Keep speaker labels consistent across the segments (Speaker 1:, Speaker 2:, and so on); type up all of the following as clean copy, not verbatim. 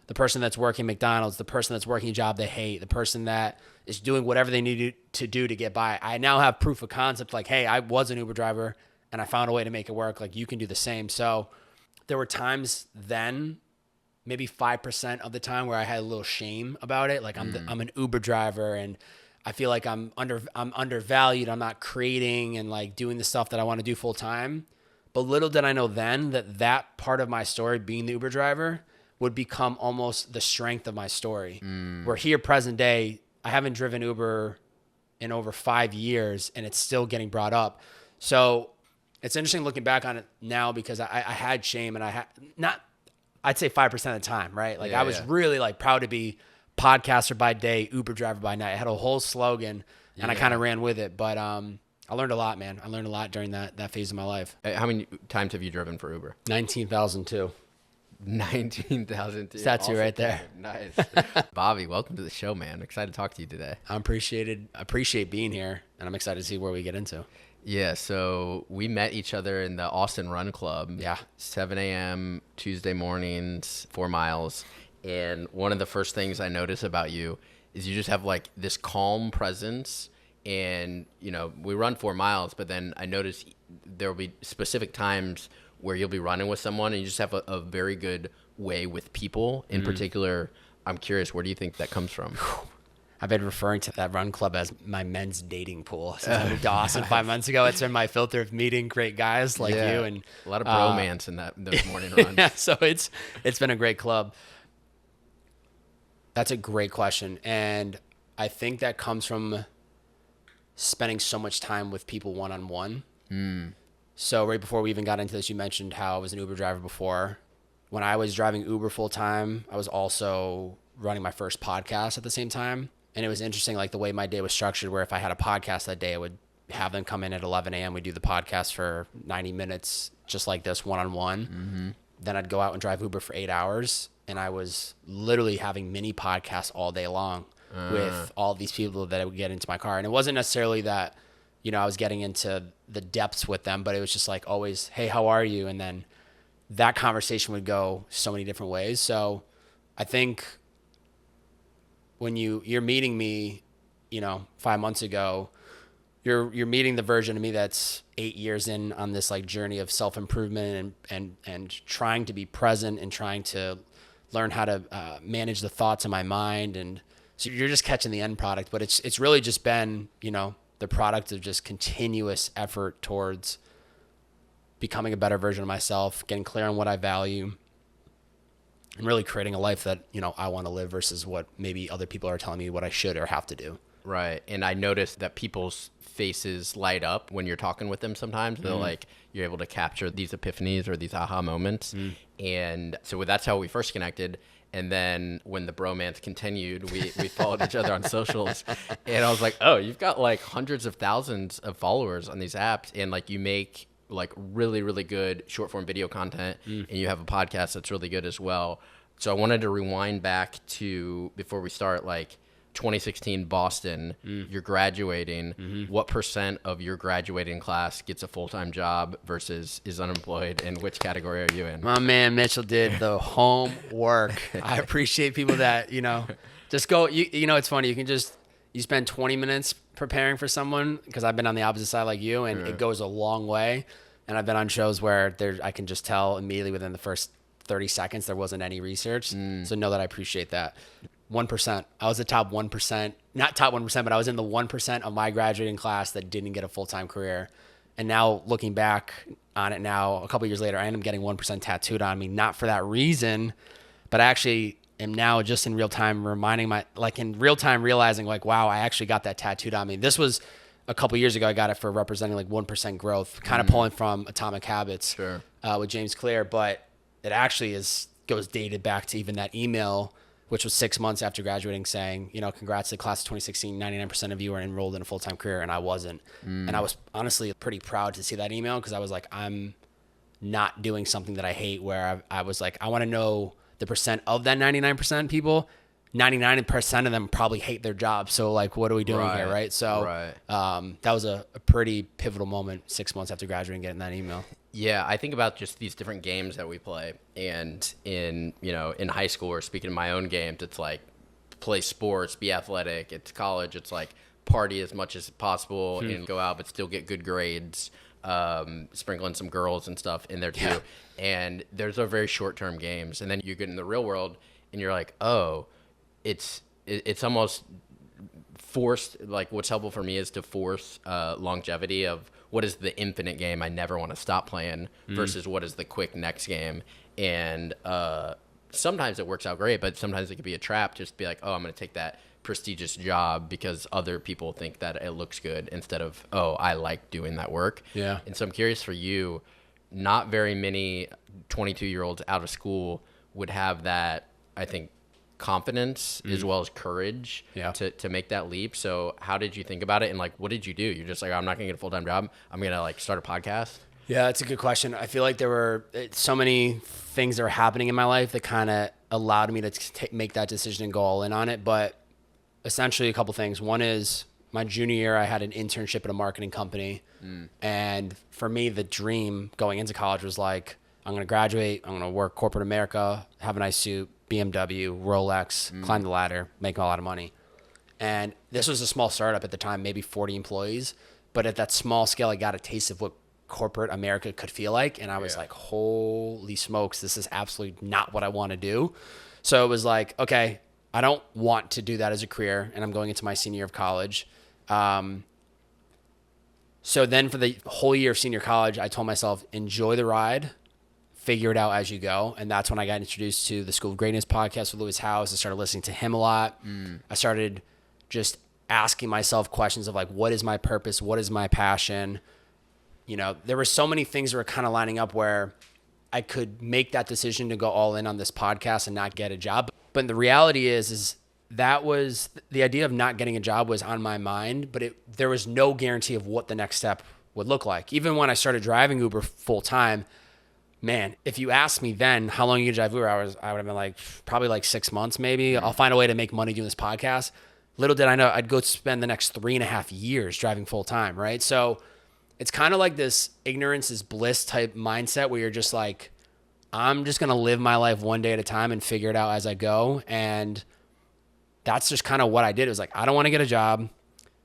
Speaker 1: the person that's working McDonald's, the person that's working a job they hate, the person that is doing whatever they need to do to get by. I now have proof of concept like, hey, I was an Uber driver and I found a way to make it work. Like, you can do the same. So there were times then, maybe 5% of the time, where I had a little shame about it. Like, I'm an Uber driver and I feel like I'm undervalued. I'm not creating and like doing the stuff that I want to do full time. But little did I know then that part of my story, being the Uber driver, would become almost the strength of my story. Where here, present day, I haven't driven Uber in over 5 years and it's still getting brought up. So it's interesting looking back on it now, because I had shame, and I had I'd say 5% of the time, right? Like, I was really like proud to be podcaster by day, Uber driver by night. I had a whole slogan and I kind of ran with it. But I learned a lot, man. I learned a lot during that phase of my life.
Speaker 2: How many times have you driven for Uber?
Speaker 1: 19,002.
Speaker 2: 19,002.
Speaker 1: Tattoo right there.
Speaker 2: Nice. Bobby, welcome to the show, man. Excited to talk to you today.
Speaker 1: I appreciate being here, and I'm excited to see where we get into.
Speaker 2: Yeah, so we met each other in the Austin Run Club.
Speaker 1: Yeah.
Speaker 2: 7 a.m. Tuesday mornings, 4 miles. And one of the first things I notice about you is you just have like this calm presence. And, you know, we run 4 miles, but then I notice there will be specific times where you'll be running with someone and you just have a very good way with people. In particular, I'm curious, where do you think that comes from?
Speaker 1: I've been referring to that run club as my men's dating pool since I moved to Austin 5 months ago. It's been my filter of meeting great guys like you, and
Speaker 2: a lot of bromance in those morning runs.
Speaker 1: Yeah, so it's been a great club. That's a great question, and I think that comes from spending so much time with people one-on-one. So right before we even got into this, you mentioned how I was an Uber driver before. When I was driving Uber full-time, I was also running my first podcast at the same time. And it was interesting, like the way my day was structured, where if I had a podcast that day, I would have them come in at 11 a.m. We'd do the podcast for 90 minutes, just like this, one-on-one. Then I'd go out and drive Uber for 8 hours. And I was literally having mini podcasts all day long with all these people that I would get into my car. And it wasn't necessarily that, you know, I was getting into the depths with them, but it was just like always, hey, how are you? And then that conversation would go so many different ways. So I think when you're meeting me, you know, 5 months ago, you're meeting the version of me that's 8 years in on this like journey of self-improvement and trying to be present and trying to learn how to manage the thoughts in my mind. And so you're just catching the end product, but it's really just been, you know, the product of just continuous effort towards becoming a better version of myself, getting clear on what I value, and really creating a life that, you know, I want to live versus what maybe other people are telling me what I should or have to do.
Speaker 2: Right. And I noticed that people's faces light up when you're talking with them sometimes. They're like, you're able to capture these epiphanies or these aha moments. And so that's how we first connected. And then when the bromance continued, we followed each other on socials. And I was like, oh, you've got like hundreds of thousands of followers on these apps. And like you make like really, really good short form video content. And you have a podcast that's really good as well. So I wanted to rewind back to, before we start, like 2016 Boston, you're graduating. What % of your graduating class gets a full-time job versus is unemployed, and which category are you in?
Speaker 1: My man Mitchell did the homework. I appreciate people that, you know, just go, you know, it's funny. You spend 20 minutes preparing for someone, because I've been on the opposite side like you, and it goes a long way. And I've been on shows where I can just tell immediately within the first 30 seconds there wasn't any research. So know that I appreciate that. 1%. I was the top 1%, not top 1%, but I was in the 1% of my graduating class that didn't get a full-time career. And now looking back on it now, a couple of years later, I end up getting 1% tattooed on me, not for that reason, but I actually am now just in real time realizing like, wow, I actually got that tattooed on me. This was a couple of years ago. I got it for representing like 1% growth, kind of pulling from Atomic Habits with James Clear, but it actually goes dated back to even that email, which was 6 months after graduating, saying, you know, congrats to the class of 2016, 99% of you are enrolled in a full-time career, and I wasn't. And I was honestly pretty proud to see that email, because I was like, I'm not doing something that I hate, where I was like, I want to know the percent of that 99% people. 99% of them probably hate their job. So like, what are we doing here, right? So that was a pretty pivotal moment 6 months after graduating, getting that email.
Speaker 2: Yeah, I think about just these different games that we play, and in high school, or speaking of my own games, it's like play sports, be athletic. It's college, it's like party as much as possible and go out, but still get good grades. Sprinkling some girls and stuff in there too.
Speaker 1: Yeah.
Speaker 2: And those are very short-term games, and then you get in the real world, and you're like, oh, it's almost forced. Like, what's helpful for me is to force longevity of what is the infinite game I never want to stop playing versus what is the quick next game. And sometimes it works out great, but sometimes it could be a trap. Just be like, oh, I'm going to take that prestigious job because other people think that it looks good, instead of, oh, I like doing that work.
Speaker 1: Yeah.
Speaker 2: And so I'm curious for you, not very many 22-year-olds out of school would have that, I think, confidence as well as courage to make that leap. So how did you think about it? And like, what did you do? You're just like, I'm not gonna get a full-time job. I'm gonna like start a podcast.
Speaker 1: Yeah, that's a good question. I feel like there were so many things that were happening in my life that kind of allowed me to make that decision and go all in on it. But essentially a couple things. One is my junior year, I had an internship at a marketing company. And for me, the dream going into college was like, I'm going to graduate, I'm going to work corporate America, have a nice suit, BMW, Rolex, climb the ladder, make a lot of money. And this was a small startup at the time, maybe 40 employees. But at that small scale, I got a taste of what corporate America could feel like. And I was like, holy smokes, this is absolutely not what I want to do. So it was like, okay, I don't want to do that as a career. And I'm going into my senior year of college. So then for the whole year of senior college, I told myself, enjoy the ride, figure it out as you go. And that's when I got introduced to the School of Greatness podcast with Lewis Howes. I started listening to him a lot. I started just asking myself questions of like, what is my purpose? What is my passion? You know, there were so many things that were kind of lining up where I could make that decision to go all in on this podcast and not get a job. But the reality is that was the idea of not getting a job was on my mind, but there was no guarantee of what the next step would look like. Even when I started driving Uber full time, man, if you asked me then how long you could drive Uber, I would have been like, probably like 6 months, maybe. I'll find a way to make money doing this podcast. Little did I know I'd go spend the next 3.5 years driving full time, right? So it's kind of like this ignorance is bliss type mindset where you're just like, I'm just going to live my life one day at a time and figure it out as I go. And that's just kind of what I did. It was like, I don't want to get a job.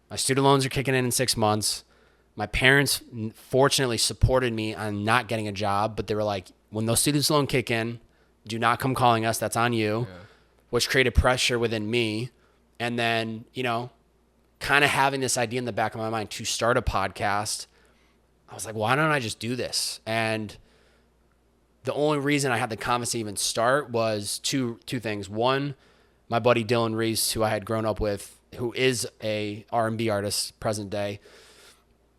Speaker 1: My student loans are kicking in 6 months. My parents fortunately supported me on not getting a job, but they were like, when those student loans kick in, do not come calling us. That's on you, which created pressure within me. And then, you know, kind of having this idea in the back of my mind to start a podcast, I was like, why don't I just do this? And the only reason I had the confidence to even start was two things. One, my buddy Dylan Reese, who I had grown up with, who is a R&B artist present day,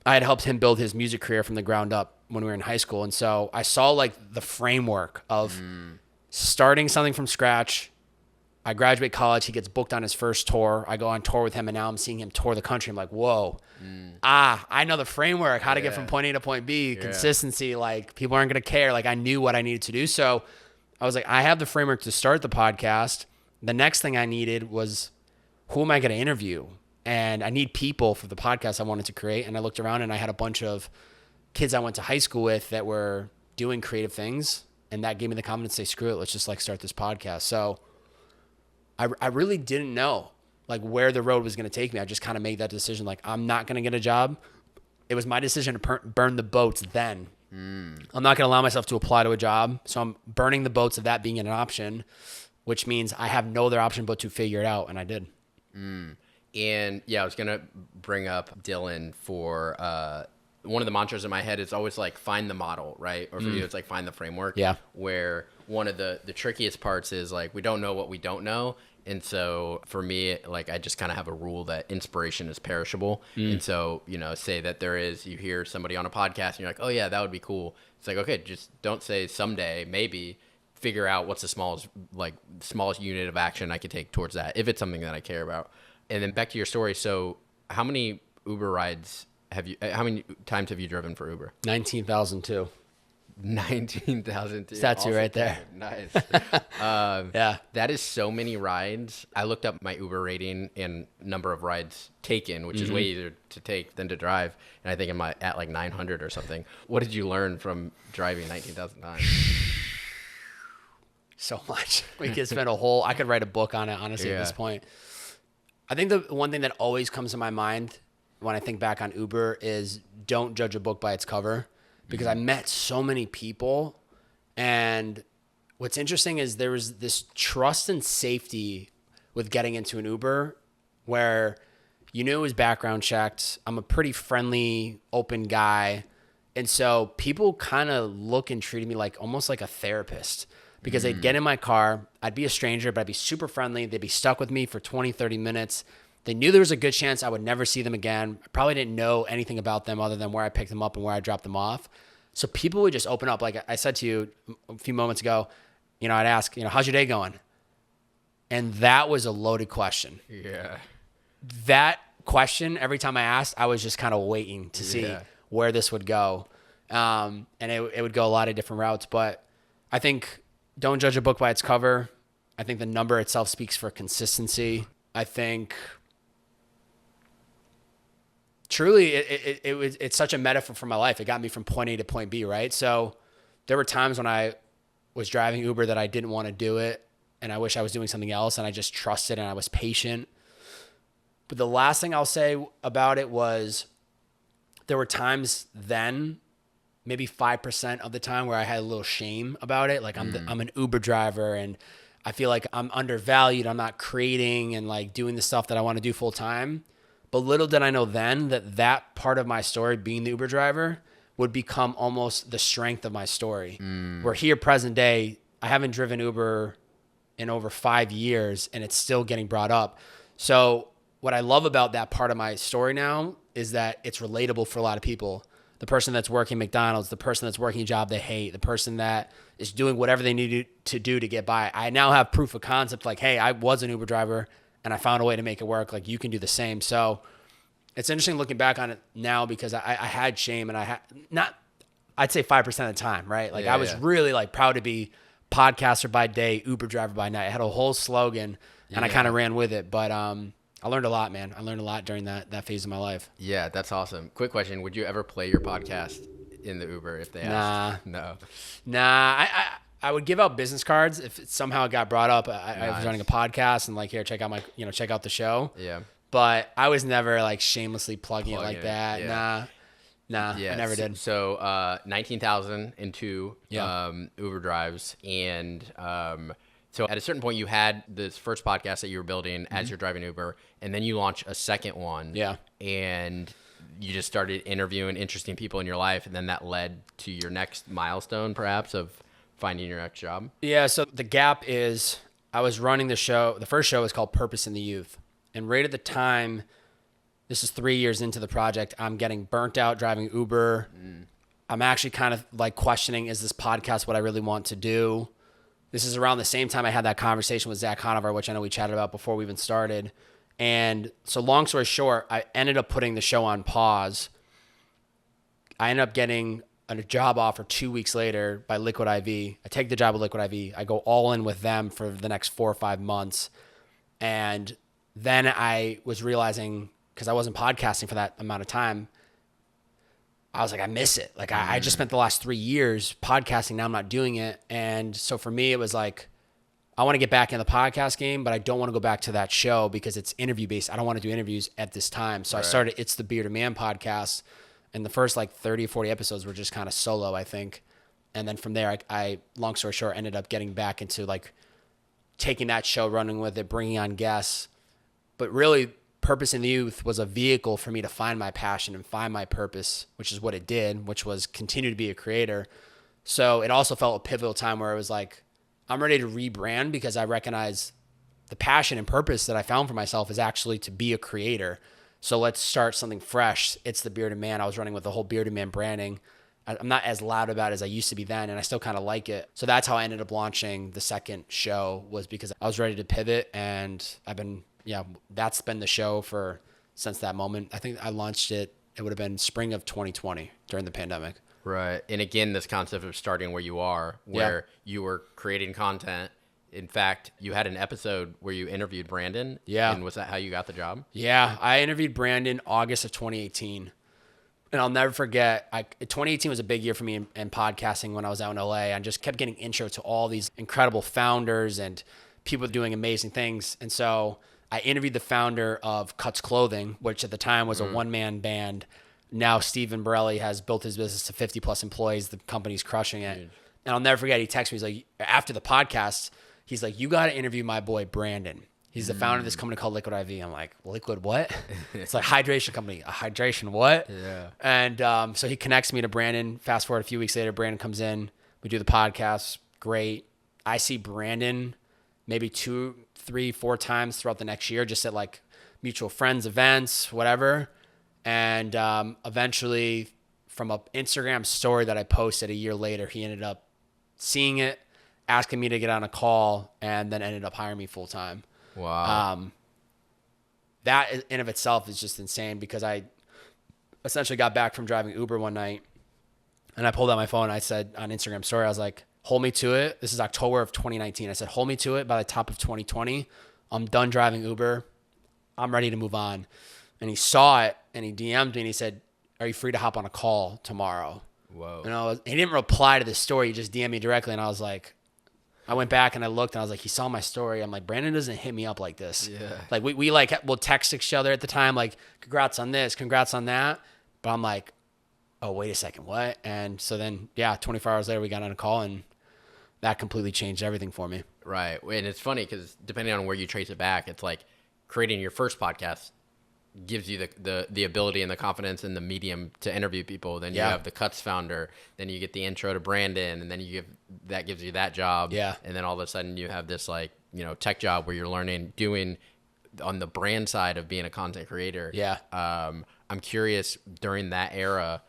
Speaker 1: I had helped him build his music career from the ground up when we were in high school. And so I saw like the framework of starting something from scratch. I graduate college. He gets booked on his first tour. I go on tour with him, and now I'm seeing him tour the country. I'm like, whoa, I know the framework, how to get from point A to point B, consistency, like people aren't going to care. Like I knew what I needed to do. So I was like, I have the framework to start the podcast. The next thing I needed was, who am I going to interview? And I need people for the podcast I wanted to create. And I looked around and I had a bunch of kids I went to high school with that were doing creative things. And that gave me the confidence to say, screw it, let's just like start this podcast. So I really didn't know like where the road was going to take me. I just kind of made that decision. Like, I'm not going to get a job. It was my decision to burn the boats then. I'm not going to allow myself to apply to a job. So I'm burning the boats of that being an option, which means I have no other option but to figure it out. And I did.
Speaker 2: And yeah, I was going to bring up Dylan for one of the mantras in my head is always like, find the model, right? Or for you, it's like, find the framework.
Speaker 1: Yeah.
Speaker 2: Where one of the trickiest parts is like, we don't know what we don't know. And so for me, like, I just kind of have a rule that inspiration is perishable. And so, you know, say that you hear somebody on a podcast and you're like, oh yeah, that would be cool. It's like, okay, just don't say someday, maybe. Figure out what's the smallest unit of action I could take towards that, if it's something that I care about. And then back to your story. So how many Uber rides how many times have you driven for Uber?
Speaker 1: 19,002.
Speaker 2: 19,000.
Speaker 1: That's you right there.
Speaker 2: Nice.
Speaker 1: Yeah.
Speaker 2: That is so many rides. I looked up my Uber rating and number of rides taken, which is way easier to take than to drive. And I think I'm at like 900 or something. What did you learn from driving 19,000 times?
Speaker 1: So much. We could spend I could write a book on it, honestly, at this point. I think the one thing that always comes to my mind when I think back on Uber is don't judge a book by its cover, because I met so many people, and what's interesting is there was this trust and safety with getting into an Uber where you knew it was background checked. I'm a pretty friendly, open guy. And so people kind of look and treated me like almost like a therapist, because they'd get in my car. I'd be a stranger, but I'd be super friendly. They'd be stuck with me for 20, 30 minutes. They knew there was a good chance I would never see them again. I probably didn't know anything about them other than where I picked them up and where I dropped them off. So people would just open up. Like I said to you a few moments ago, I'd ask, how's your day going? And that was a loaded question.
Speaker 2: Yeah.
Speaker 1: That question, every time I asked, I was just kind of waiting to see where this would go. And it would go a lot of different routes. But I think don't judge a book by its cover. I think the number itself speaks for consistency. I think truly it's such a metaphor for my life. It got me from point A to point B, right? So there were times when I was driving Uber that I didn't want to do it, and I wish I was doing something else, and I just trusted and I was patient. But the last thing I'll say about it was there were times then, maybe 5% of the time, where I had a little shame about it. Like I'm an Uber driver and I feel like I'm undervalued. I'm not creating and like doing the stuff that I want to do full time. But little did I know then that part of my story, being the Uber driver, would become almost the strength of my story. Where here, present day, I haven't driven Uber in over 5 years and it's still getting brought up. So what I love about that part of my story now is that it's relatable for a lot of people. The person that's working McDonald's, the person that's working a job they hate, the person that is doing whatever they need to do to get by. I now have proof of concept, like, hey, I was an Uber driver and I found a way to make it work. Like, you can do the same. So it's interesting looking back on it now, because I had shame, and I'd say 5% of the time, right? Like I was really like proud to be podcaster by day, Uber driver by night. I had a whole slogan and I kind of ran with it, but I learned a lot, man. I learned a lot during that phase of my life.
Speaker 2: Yeah, that's awesome. Quick question. Would you ever play your podcast in the Uber if they asked?
Speaker 1: Nah. I would give out business cards if it somehow got brought up. I was running a podcast and like, here, check out check out the show.
Speaker 2: Yeah.
Speaker 1: But I was never like shamelessly plugging it like that.
Speaker 2: Yeah.
Speaker 1: Nah, I never did.
Speaker 2: So 19,002 Uber drives. And so at a certain point, you had this first podcast that you were building as you're driving Uber, and then you launch a second one.
Speaker 1: Yeah.
Speaker 2: And you just started interviewing interesting people in your life, and then that led to your next milestone, perhaps, of finding your next job.
Speaker 1: Yeah, so the gap is I was running the show. The first show was called Purpose in the Youth. And right at the time, this is 3 years into the project, I'm getting burnt out driving Uber. I'm actually kind of like questioning, is this podcast what I really want to do? This is around the same time I had that conversation with Zach Conover, which I know we chatted about before we even started. And so long story short, I ended up putting the show on pause. I ended up getting a job offer 2 weeks later by Liquid IV. I take the job with Liquid IV. I go all in with them for the next 4 or 5 months. And then I was realizing, because I wasn't podcasting for that amount of time, I was like, I miss it. Like I just spent the last 3 years podcasting. Now I'm not doing it. And so for me, it was like, I want to get back in the podcast game, but I don't want to go back to that show because it's interview based. I don't want to do interviews at this time. So I started It's the Bearded Man podcast. And the first like 30 or 40 episodes were just kind of solo, I think. And then from there, I long story short, ended up getting back into like taking that show, running with it, bringing on guests. But really, Purpose in the Youth was a vehicle for me to find my passion and find my purpose, which is what it did, which was continue to be a creator. So it also felt a pivotal time where it was like, I'm ready to rebrand, because I recognize the passion and purpose that I found for myself is actually to be a creator. So let's start something fresh. It's the Bearded Man. I was running with the whole Bearded Man branding. I'm not as loud about it as I used to be then, and I still kind of like it. So that's how I ended up launching the second show, was because I was ready to pivot, and that's been the show since that moment. I think I launched it would have been spring of 2020 during the pandemic.
Speaker 2: Right. And again, this concept of starting where you are, where you were creating content. In fact, you had an episode where you interviewed Brandon.
Speaker 1: Yeah.
Speaker 2: And was that how you got the job?
Speaker 1: Yeah, I interviewed Brandon August of 2018. And I'll never forget, 2018 was a big year for me in podcasting when I was out in LA. I just kept getting intro to all these incredible founders and people doing amazing things. And so I interviewed the founder of Cuts Clothing, which at the time was a one-man band. Now Stephen Borelli has built his business to 50 plus employees. The company's crushing it. Dude. And I'll never forget, he texted me, he's like, after the podcast, he's like, you got to interview my boy, Brandon. He's the founder of this company called Liquid IV. I'm like, Liquid what? It's like hydration company. A hydration what?
Speaker 2: Yeah.
Speaker 1: And so he connects me to Brandon. Fast forward a few weeks later, Brandon comes in. We do the podcast. Great. I see Brandon maybe 2, 3, 4 times throughout the next year, just at like mutual friends, events, whatever. And eventually, from an Instagram story that I posted a year later, he ended up seeing it, asking me to get on a call, and then ended up hiring me full time.
Speaker 2: Wow.
Speaker 1: That in of itself is just insane, because I essentially got back from driving Uber one night and I pulled out my phone and I said on Instagram story, I was like, hold me to it. This is October of 2019. I said, hold me to it by the top of 2020. I'm done driving Uber. I'm ready to move on. And he saw it and he DM'd me and he said, are you free to hop on a call tomorrow?
Speaker 2: Whoa.
Speaker 1: And he didn't reply to the story. He just DM'd me directly. And I was like, I went back and I looked and I was like, he saw my story. I'm like, Brandon doesn't hit me up like this.
Speaker 2: Yeah.
Speaker 1: Like we like, we'll text each other at the time, like, congrats on this, congrats on that. But I'm like, oh, wait a second, what? And so then, 24 hours later, we got on a call and that completely changed everything for me.
Speaker 2: Right. And it's funny because depending on where you trace it back, it's like creating your first podcast gives you the ability and the confidence and the medium to interview people. Then you have the Cuts founder. Then you get the intro to Brandon, and then that gives you that job.
Speaker 1: Yeah.
Speaker 2: And then all of a sudden you have this tech job where you're learning doing on the brand side of being a content creator.
Speaker 1: Yeah.
Speaker 2: I'm curious during that era,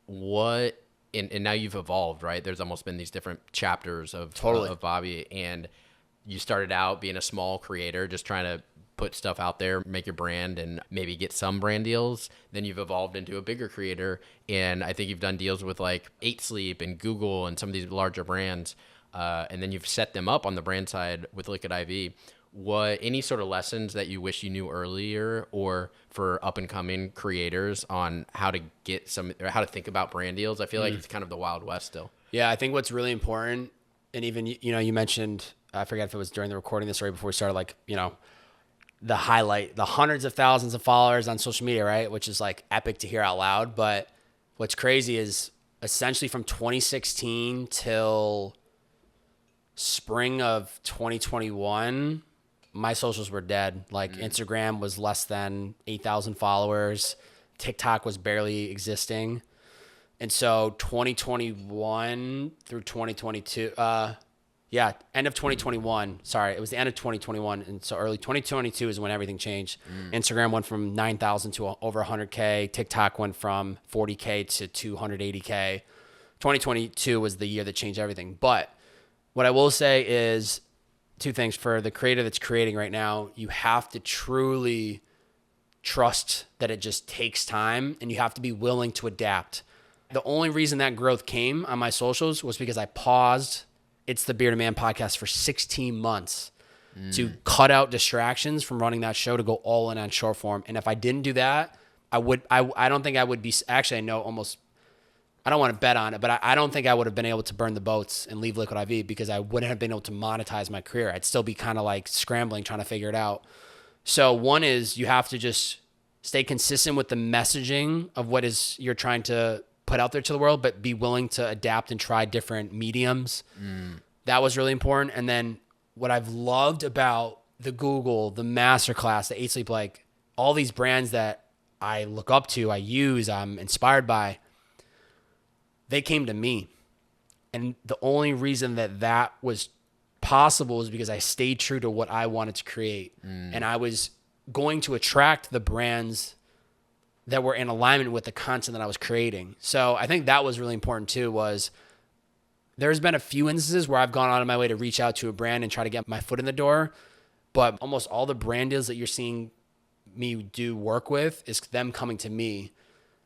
Speaker 2: what and now you've evolved, right? There's almost been these different chapters of Bobby, and you started out being a small creator, just trying to put stuff out there, make your brand, and maybe get some brand deals. Then you've evolved into a bigger creator, and I think you've done deals with like 8 Sleep and Google and some of these larger brands, and then you've set them up on the brand side with Liquid IV. Any sort of lessons that you wish you knew earlier, or for up and coming creators on how to get or how to think about brand deals? I feel like it's kind of the Wild West still.
Speaker 1: Yeah, I think what's really important, and even you mentioned, I forget if it was during the recording this or before we started, like the highlight, the hundreds of thousands of followers on social media, right? Which is like epic to hear out loud. But what's crazy is essentially from 2016 till spring of 2021, my socials were dead. Like Instagram was less than 8,000 followers. TikTok was barely existing. And so 2021 through 2022, end of 2021. Sorry, it was the end of 2021. And so early 2022 is when everything changed. Instagram went from 9,000 to over 100K. TikTok went from 40K to 280K. 2022 was the year that changed everything. But what I will say is 2 things. For the creator that's creating right now, you have to truly trust that it just takes time, and you have to be willing to adapt. The only reason that growth came on my socials was because I paused It's the Bearded Man podcast for 16 months to cut out distractions from running that show to go all in on short form. And if I didn't do that, I don't think I would be, actually I know almost, I don't want to bet on it, but I don't think I would have been able to burn the boats and leave Liquid IV, because I wouldn't have been able to monetize my career. I'd still be kind of like scrambling, trying to figure it out. So one is you have to just stay consistent with the messaging of what is you're trying to put out there to the world, but be willing to adapt and try different mediums. That was really important. And then what I've loved about the Google, the Masterclass, the 8 Sleep, like all these brands that I look up to, I use, I'm inspired by, they came to me. And the only reason that was possible is because I stayed true to what I wanted to create. And I was going to attract the brands that were in alignment with the content that I was creating. So I think that was really important too, was there's been a few instances where I've gone out of my way to reach out to a brand and try to get my foot in the door. But almost all the brand deals that you're seeing me do work with is them coming to me.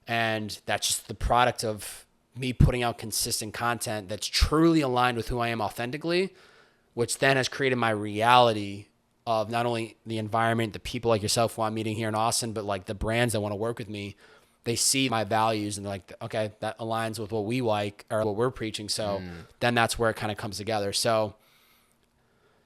Speaker 1: And that's just the product of me putting out consistent content that's truly aligned with who I am authentically, which then has created my reality of not only the environment, the people like yourself who I'm meeting here in Austin, but like the brands that want to work with me. They see my values and they're like, okay, that aligns with what we like or what we're preaching. So then that's where it kind of comes together. So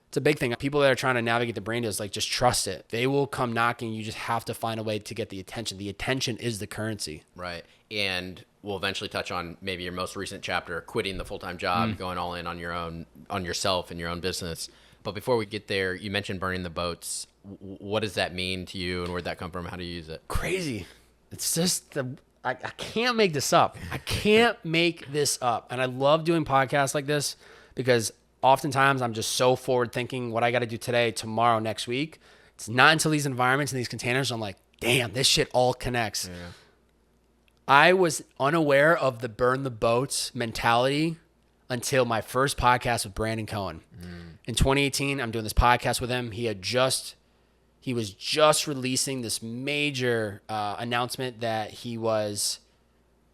Speaker 1: it's a big thing. People that are trying to navigate the brand deals, like, just trust it. They will come knocking. You just have to find a way to get the attention. The attention is the currency.
Speaker 2: Right. And we'll eventually touch on maybe your most recent chapter, quitting the full-time job, going all in on your own, on yourself and your own business. But before we get there, you mentioned burning the boats. What does that mean to you, and where'd that come from? How do you use it?
Speaker 1: Crazy. It's just I can't make this up. I can't make this up. And I love doing podcasts like this because oftentimes I'm just so forward thinking what I got to do today, tomorrow, next week. It's not until these environments and these containers I'm like, damn, this shit all connects. Yeah. I was unaware of the burn the boats mentality until my first podcast with Brandon Cohen. In 2018, I'm doing this podcast with him. He was just releasing this major announcement that he was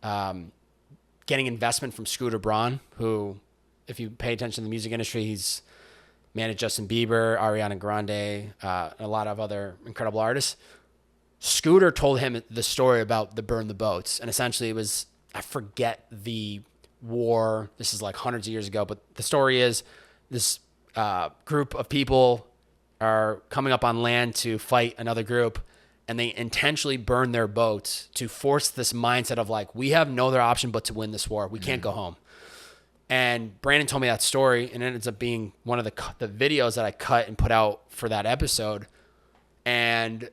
Speaker 1: getting investment from Scooter Braun, who, if you pay attention to the music industry, he's managed Justin Bieber, Ariana Grande, a lot of other incredible artists. Scooter told him the story about the burn the boats. And essentially it was, I forget the war. This is like hundreds of years ago. But the story is this group of people are coming up on land to fight another group. And they intentionally burn their boats to force this mindset of like, we have no other option but to win this war. We can't go home. And Brandon told me that story, and it ends up being one of the videos that I cut and put out for that episode. And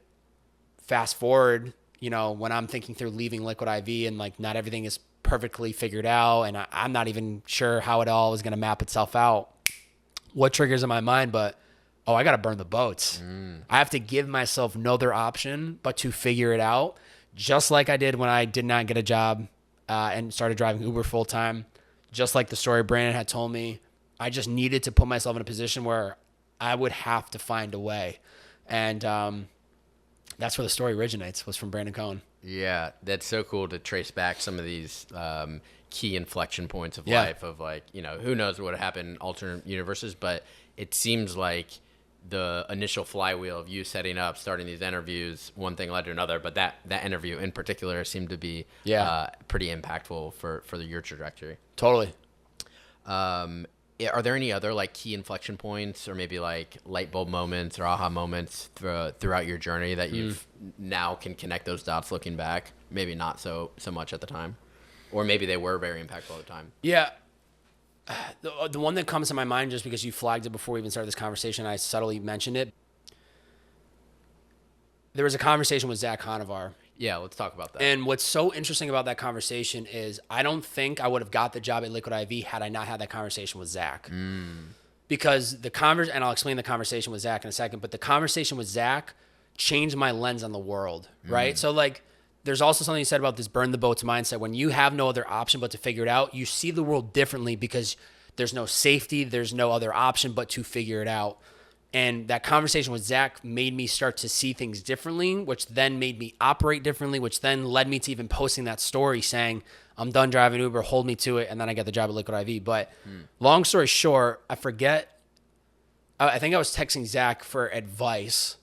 Speaker 1: fast forward, when I'm thinking through leaving Liquid IV and like not everything is perfectly figured out, and I'm not even sure how it all is going to map itself out, what triggers in my mind, but, I got to burn the boats. I have to give myself no other option but to figure it out, just like I did when I did not get a job and started driving Uber full time. Just like the story Brandon had told me, I just needed to put myself in a position where I would have to find a way. And that's where the story originates, was from Brandon Cohen.
Speaker 2: Yeah, that's so cool to trace back some of these key inflection points of life of like, who knows what would happen in alternate universes, but it seems like the initial flywheel of you setting up, starting these interviews, one thing led to another, but that interview in particular seemed to be pretty impactful for your trajectory.
Speaker 1: Totally.
Speaker 2: Are there any other like key inflection points or maybe like light bulb moments or aha moments throughout your journey that you've now can connect those dots looking back? Maybe not so much at the time, or maybe they were very impactful at the time.
Speaker 1: Yeah. The one that comes to my mind, just because you flagged it before we even started this conversation, I subtly mentioned it. There was a conversation with Zach Conovar.
Speaker 2: Yeah, let's talk about that.
Speaker 1: And what's so interesting about that conversation is I don't think I would have got the job at Liquid IV had I not had that conversation with Zach. Because and I'll explain the conversation with Zach in a second, but the conversation with Zach changed my lens on the world, right? So like, there's also something you said about this burn the boats mindset. When you have no other option but to figure it out, you see the world differently because there's no safety, there's no other option but to figure it out. And that conversation with Zach made me start to see things differently, which then made me operate differently, which then led me to even posting that story saying, I'm done driving Uber, hold me to it, and then I get the job at Liquid IV. But long story short, I think I was texting Zach for advice.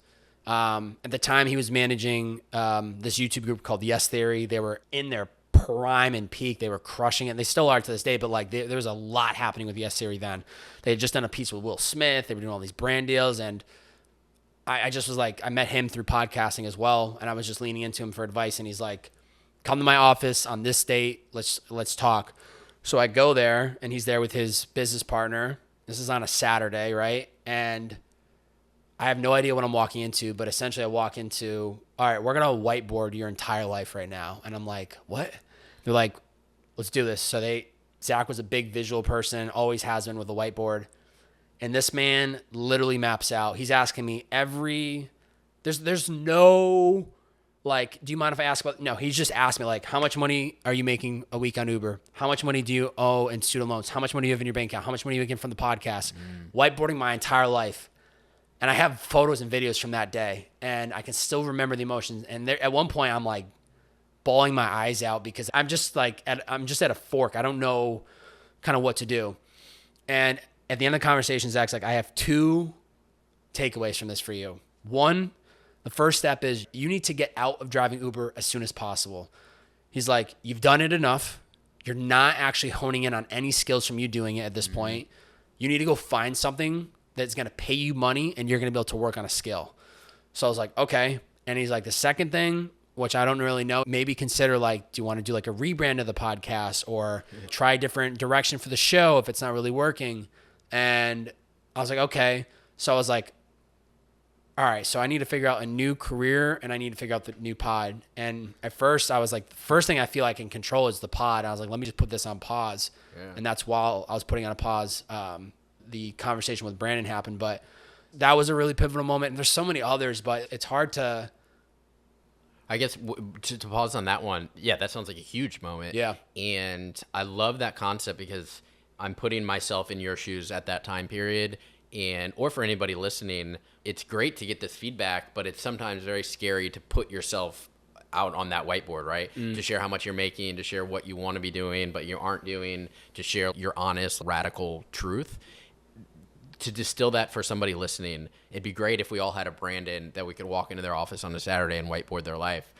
Speaker 1: At the time, he was managing this YouTube group called Yes Theory. They were in their prime and peak. They were crushing it. They still are to this day, but like there was a lot happening with Yes Theory then. They had just done a piece with Will Smith. They were doing all these brand deals, and I just was like, I met him through podcasting as well, and I was just leaning into him for advice, and he's like, come to my office on this date. Let's talk. So I go there, and he's there with his business partner. This is on a Saturday, right? And I have no idea what I'm walking into, but essentially I walk into, all right, we're going to whiteboard your entire life right now. And I'm like, what? They're like, let's do this. So Zach was a big visual person, always has been with a whiteboard. And this man literally maps out. He's asking me there's no, like, do you mind if I ask about, no, he's just asked me like, how much money are you making a week on Uber? How much money do you owe in student loans? How much money do you have in your bank account? How much money are you making from the podcast? Whiteboarding my entire life. And I have photos and videos from that day, and I can still remember the emotions. And there, at one point, I'm like, bawling my eyes out because I'm just at a fork. I don't know kind of what to do. And at the end of the conversation, Zach's like, I have 2 takeaways from this for you. One, the first step is you need to get out of driving Uber as soon as possible. He's like, you've done it enough. You're not actually honing in on any skills from you doing it at this point. You need to go find something that's going to pay you money and you're going to be able to work on a skill. So I was like, okay. And he's like, the second thing, which I don't really know, maybe consider like, do you want to do like a rebrand of the podcast or try a different direction for the show if it's not really working? And I was like, okay. So I was like, all right, so I need to figure out a new career and I need to figure out the new pod. And at first I was like, the first thing I feel I can control is the pod. I was like, let me just put this on pause. Yeah. And that's while I was putting on a pause, the conversation with Brandon happened. But that was a really pivotal moment. And there's so many others, but it's hard to...
Speaker 2: I guess to pause on that one, yeah, that sounds like a huge moment.
Speaker 1: Yeah.
Speaker 2: And I love that concept because I'm putting myself in your shoes at that time period. Or for anybody listening, it's great to get this feedback, but it's sometimes very scary to put yourself out on that whiteboard, right? To share how much you're making, to share what you want to be doing, but you aren't doing, to share your honest, radical truth. To distill that for somebody listening, it'd be great if we all had a Brandon that we could walk into their office on a Saturday and whiteboard their life.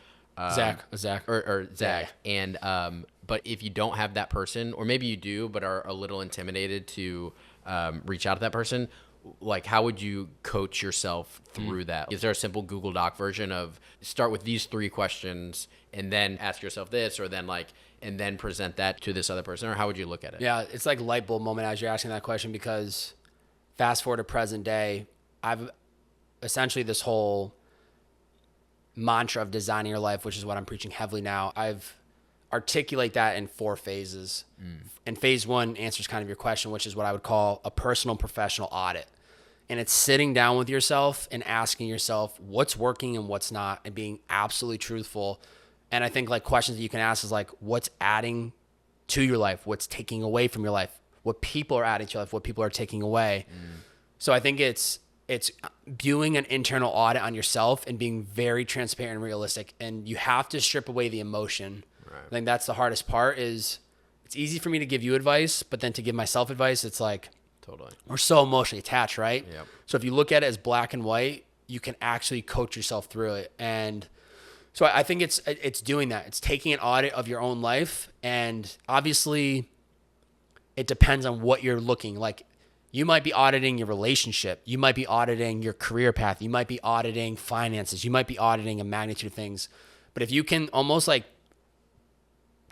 Speaker 1: Zach.
Speaker 2: Or Zach. Yeah. And, but if you don't have that person, or maybe you do, but are a little intimidated to reach out to that person, like how would you coach yourself through that? Is there a simple Google Doc version of start with these 3 questions and then ask yourself this, or then like, and then present that to this other person? Or how would you look at it?
Speaker 1: Yeah, it's like light bulb moment as you're asking that question, because fast forward to present day, I've essentially this whole mantra of designing your life, which is what I'm preaching heavily now. I've articulate that in 4 phases. And phase 1 answers kind of your question, which is what I would call a personal professional audit. And it's sitting down with yourself and asking yourself what's working and what's not, and being absolutely truthful. And I think like questions that you can ask is like, what's adding to your life? What's taking away from your life? What people are adding to your life? What people are taking away? So I think it's doing an internal audit on yourself and being very transparent and realistic. And you have to strip away the emotion. Right. I think that's the hardest part. Is it's easy for me to give you advice, but then to give myself advice, it's like,
Speaker 2: totally,
Speaker 1: we're so emotionally attached, right?
Speaker 2: Yep.
Speaker 1: So if you look at it as black and white, you can actually coach yourself through it. And so I think it's doing that. It's taking an audit of your own life. And obviously it depends on what you're looking like. You might be auditing your relationship. You might be auditing your career path. You might be auditing finances. You might be auditing a magnitude of things. But if you can almost like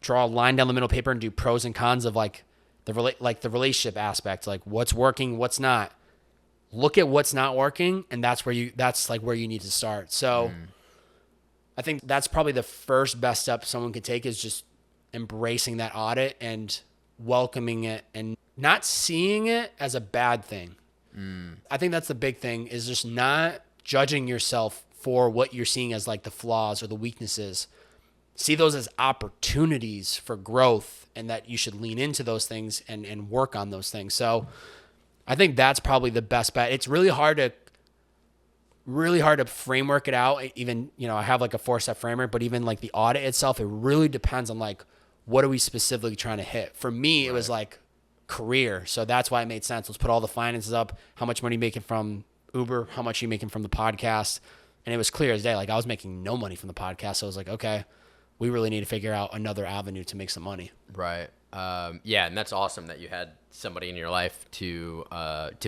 Speaker 1: draw a line down the middle of paper and do pros and cons of like the relationship aspect, like what's working, what's not. Look at what's not working, and that's where you need to start. So I think that's probably the first best step someone could take, is just embracing that audit and welcoming it and not seeing it as a bad thing. I think that's the big thing, is just not judging yourself for what you're seeing as like the flaws or the weaknesses. See those as opportunities for growth, and that you should lean into those things and work on those things. So I think that's probably the best bet. It's really hard to framework it out. Even, I have like a 4-step framework, but even like the audit itself, it really depends on like, what are we specifically trying to hit? For me, It was like career. So that's why it made sense. Let's put all the finances up. How much money are you making from Uber? How much are you making from the podcast? And it was clear as day. Like I was making no money from the podcast. So I was like, okay, we really need to figure out another avenue to make some money.
Speaker 2: Right. Yeah. And that's awesome that you had somebody in your life to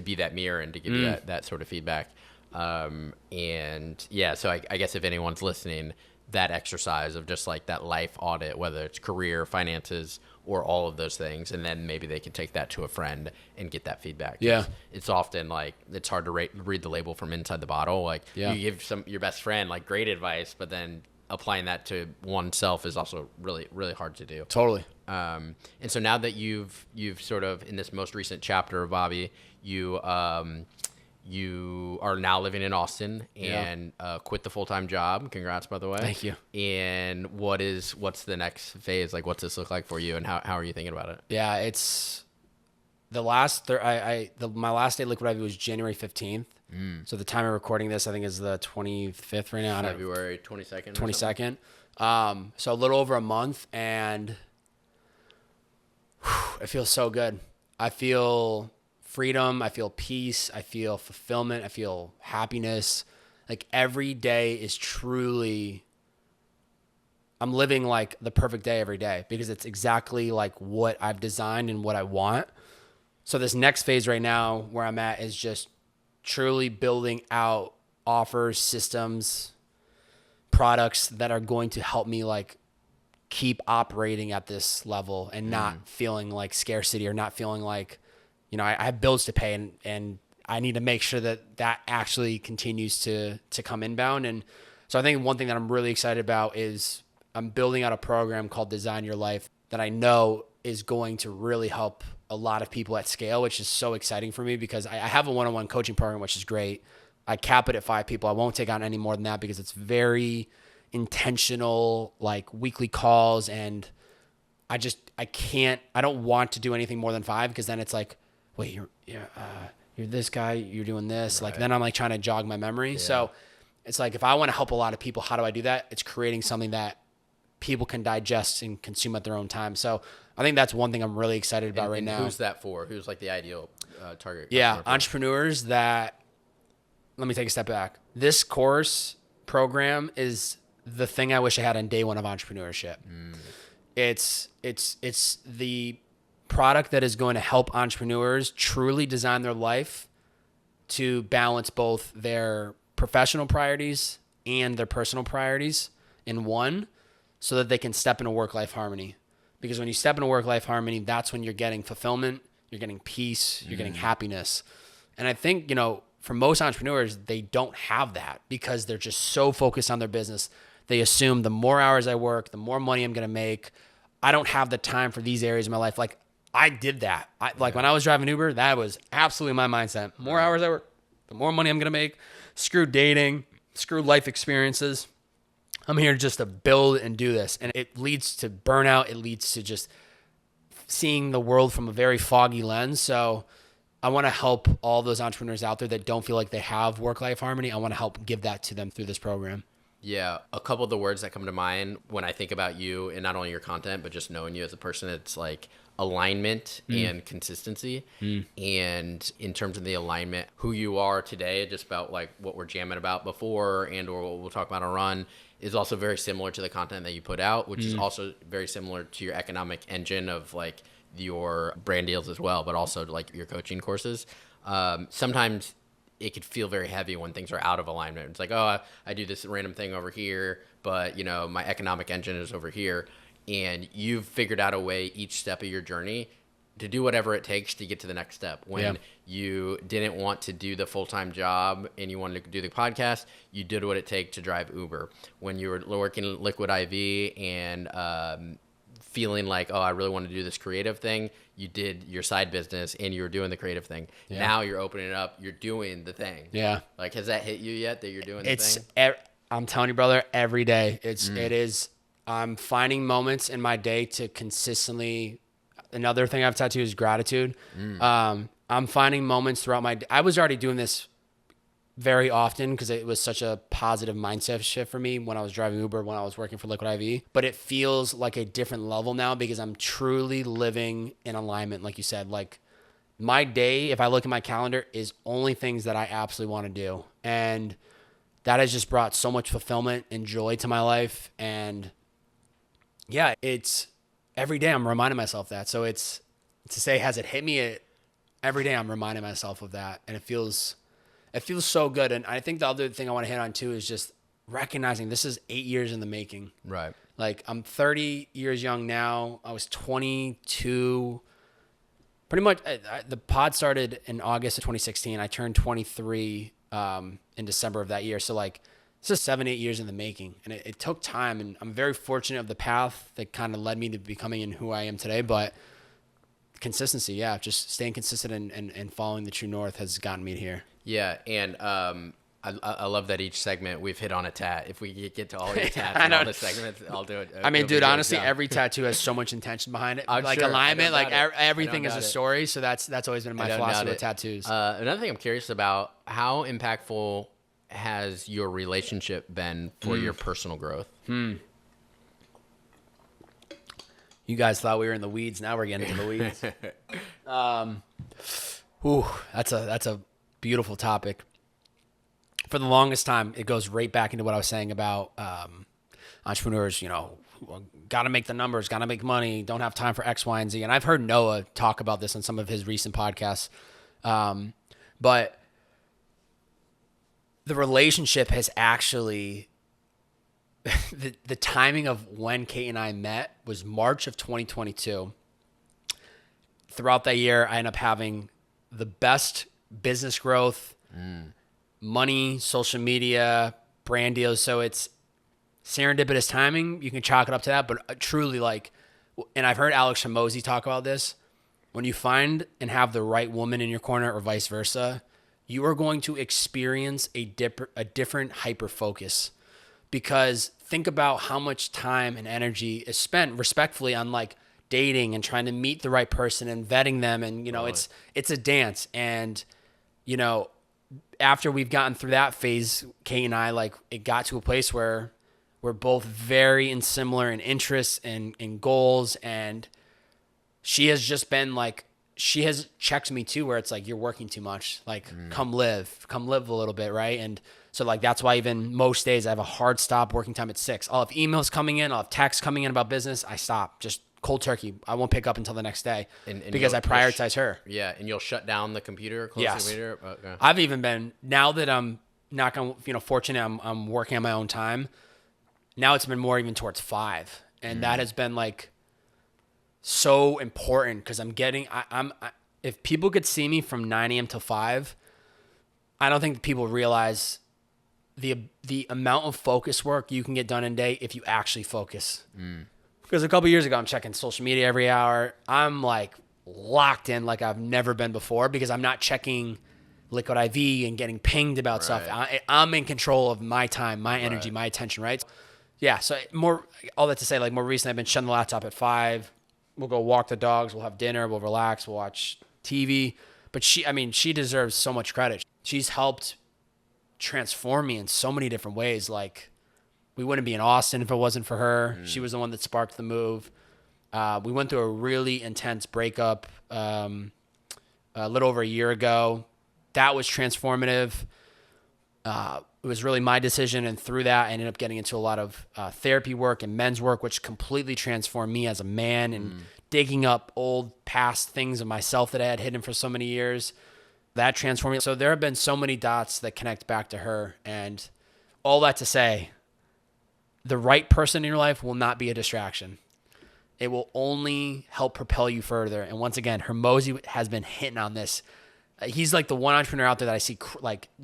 Speaker 2: be that mirror and to give you that sort of feedback. And yeah, so I guess if anyone's listening, that exercise of just like that life audit, whether it's career, finances, or all of those things, and then maybe they can take that to a friend and get that feedback.
Speaker 1: Yeah.
Speaker 2: It's often like, it's hard to read the label from inside the bottle. Like you give your best friend like great advice, but then applying that to oneself is also really, really hard to do.
Speaker 1: Totally.
Speaker 2: And so now that you've sort of, in this most recent chapter of Bobby, you are now living in Austin and quit the full-time job. Congrats, by the way.
Speaker 1: Thank you.
Speaker 2: And what's the next phase? Like, what's this look like for you, and how are you thinking about it?
Speaker 1: Yeah, it's the last. My last day at Liquid IV was January 15th. So the time of recording this, I think, is the 25th right now.
Speaker 2: February 22nd.
Speaker 1: 22nd. So a little over a month, and it feels so good. I feel freedom. I feel peace. I feel fulfillment. I feel happiness. Like every day is truly, I'm living like the perfect day every day because it's exactly like what I've designed and what I want. So this next phase right now where I'm at is just truly building out offers, systems, products that are going to help me like keep operating at this level and not feeling like scarcity or not feeling like, you know, I have bills to pay and I need to make sure that that actually continues to come inbound. And so I think one thing that I'm really excited about is I'm building out a program called Design Your Life that I know is going to really help a lot of people at scale, which is so exciting for me because I have a one-on-one coaching program, which is great. I cap it at 5 people. I won't take on any more than that because it's very intentional, like weekly calls. And I don't want to do anything more than 5 because then it's like, wait, you're this guy, you're doing this. Right. Like then I'm like trying to jog my memory. Yeah. So it's like, if I want to help a lot of people, how do I do that? It's creating something that people can digest and consume at their own time. So I think that's one thing I'm really excited about right now.
Speaker 2: Who's that for? Who's like the ideal target?
Speaker 1: Yeah, entrepreneurs that, let me take a step back. This course program is the thing I wish I had on day one of entrepreneurship. It's the product that is going to help entrepreneurs truly design their life to balance both their professional priorities and their personal priorities in one so that they can step into work-life harmony. Because when you step into work-life harmony, that's when you're getting fulfillment, you're getting peace, you're getting happiness. And I think, you know, for most entrepreneurs, they don't have that because they're just so focused on their business. They assume the more hours I work, the more money I'm going to make. I don't have the time for these areas of my life. Like I did that. When I was driving Uber, that was absolutely my mindset. More hours I work, the more money I'm going to make. Screw dating, screw life experiences. I'm here just to build and do this. And it leads to burnout. It leads to just seeing the world from a very foggy lens. So I want to help all those entrepreneurs out there that don't feel like they have work-life harmony. I want to help give that to them through this program.
Speaker 2: Yeah. A couple of the words that come to mind when I think about you and not only your content, but just knowing you as a person, it's like alignment and consistency. And in terms of the alignment, who you are today, just about like what we're jamming about before and or what we'll talk about on Run is also very similar to the content that you put out, which is also very similar to your economic engine of like your brand deals as well, but also like your coaching courses. Sometimes it could feel very heavy when things are out of alignment. It's like, oh, I do this random thing over here, but you know, my economic engine is over here. And you've figured out a way each step of your journey to do whatever it takes to get to the next step. When you didn't want to do the full-time job and you wanted to do the podcast, you did what it takes to drive Uber. When you were working Liquid IV and feeling like, oh, I really want to do this creative thing, you did your side business and you were doing the creative thing. Yeah. Now you're opening it up, you're doing the thing. Yeah. Like, has that hit you yet that you're doing the thing?
Speaker 1: I'm telling you, brother, every day. It is. I'm finding moments in my day to consistently. Another thing I've tattooed is gratitude. I'm finding moments throughout my day. I was already doing this very often because it was such a positive mindset shift for me when I was driving Uber, when I was working for Liquid IV. But it feels like a different level now because I'm truly living in alignment. Like you said, like my day, if I look at my calendar, is only things that I absolutely want to do. And that has just brought so much fulfillment and joy to my life. And yeah, it's every day I'm reminding myself that. So it's to say, has it hit me? Every day I'm reminding myself of that. And it feels so good. And I think the other thing I want to hit on too is just recognizing this is 8 years in the making. Right. Like I'm 30 years young now. I was 22. Pretty much the pod started in August of 2016. I turned 23 in December of that year. So like this is 7-8 years in the making. And it took time. And I'm very fortunate of the path that kind of led me to becoming in who I am today. But consistency, yeah, just staying consistent and following the true north has gotten me here.
Speaker 2: Yeah, and I love that each segment we've hit on a tat. If we get to all your tats and all the segments, I'll do it.
Speaker 1: I mean, dude, honestly, every tattoo has so much intention behind it. Like sure, alignment, like everything is a story. So that's always been my philosophy with tattoos.
Speaker 2: Another thing I'm curious about, how impactful has your relationship been for your personal growth?
Speaker 1: You guys thought we were in the weeds. Now we're getting into the weeds. That's a beautiful topic. For the longest time, it goes right back into what I was saying about entrepreneurs, got to make the numbers, got to make money, don't have time for X, Y, and Z. And I've heard Noah talk about this on some of his recent podcasts. But the relationship has actually, the timing of when Kate and I met was March of 2022. Throughout that year, I ended up having the best business growth, money, social media, brand deals. So it's serendipitous timing. You can chalk it up to that, but truly and I've heard Alex Hormozi talk about this. When you find and have the right woman in your corner or vice versa, you are going to experience a different hyper focus, because think about how much time and energy is spent respectfully on dating and trying to meet the right person and vetting them. And, it's a dance. And, after we've gotten through that phase, Kate and I, it got to a place where we're both very similar in interests and goals. And she has just been she has checked me too, where it's you're working too much. Come live a little bit. Right. And so that's why even most days I have a hard stop working time at 6. I'll have emails coming in. I'll have texts coming in about business. I stop, just cold turkey. I won't pick up until the next day because I prioritize her.
Speaker 2: Yeah. And you'll shut down the computer, close the computer. Okay.
Speaker 1: I've even been, now that I'm fortunate, I'm working on my own time. Now it's been more even towards 5. And that has been so important, because if people could see me from 9 a.m. till 5, I don't think people realize the amount of focus work you can get done in a day if you actually focus. Because a couple years ago, I'm checking social media every hour. I'm locked in like I've never been before, because I'm not checking Liquid IV and getting pinged about stuff. I'm in control of my time, my energy, my attention, right? Yeah, so all that to say, more recently, I've been shutting the laptop at 5. We'll go walk the dogs. We'll have dinner. We'll relax. We'll watch TV. But she deserves so much credit. She's helped transform me in so many different ways. We wouldn't be in Austin if it wasn't for her. She was the one that sparked the move. We went through a really intense breakup a little over a year ago. That was transformative. It was really my decision, and through that, I ended up getting into a lot of therapy work and men's work, which completely transformed me as a man, and digging up old past things of myself that I had hidden for so many years. That transformed me. So there have been so many dots that connect back to her, and all that to say, the right person in your life will not be a distraction. It will only help propel you further. And once again, Hormozi has been hitting on this. He's the one entrepreneur out there that I see